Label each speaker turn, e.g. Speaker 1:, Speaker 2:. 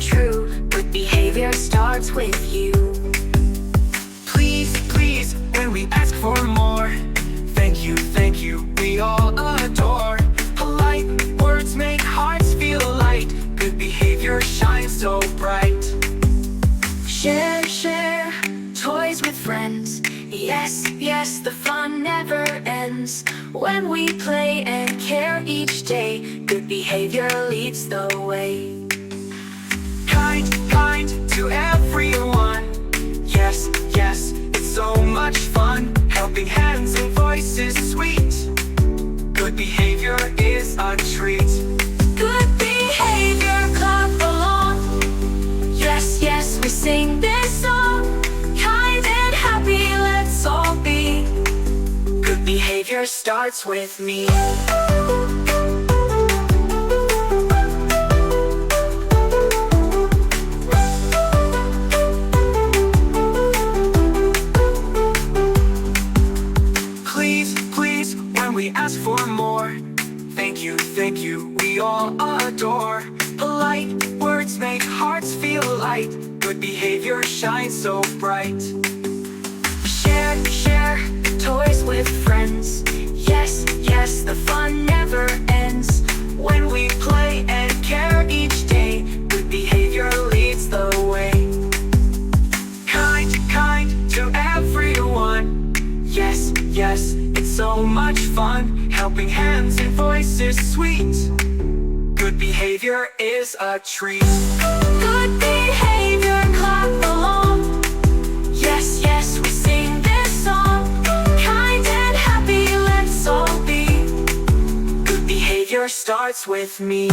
Speaker 1: true. Good behavior starts with you.
Speaker 2: Please, please, when we ask for more. Thank you, we all adore. Polite words make hearts feel light. Good behavior shines so bright.
Speaker 1: Share, share, toys with friends. Yes, yes, the fun never ends. When we play and care each day, good behavior leads the way.
Speaker 2: Kind to everyone. Yes, yes, it's so much fun. Helping hands and voices sweet. Good behavior is a treat.
Speaker 1: Good behavior, clap along. Yes, yes, we sing this song. Kind and happy, let's all be. Good behavior starts with me.
Speaker 2: Please, please, when we ask for more. Thank you, we all adore. Polite words make hearts feel light. Good behavior shines so bright.
Speaker 1: Share, share, toys with friends. Yes, yes, the fun never ends.
Speaker 2: When we play and care each day, good behavior leads the way. Kind to everyone. Yes, yes, it's so much fun. Helping hands and voices sweet. Good behavior is a treat.
Speaker 1: Good behavior, clap along. Yes, yes, we sing this song. Kind and happy, let's all be.
Speaker 2: Good behavior starts with me.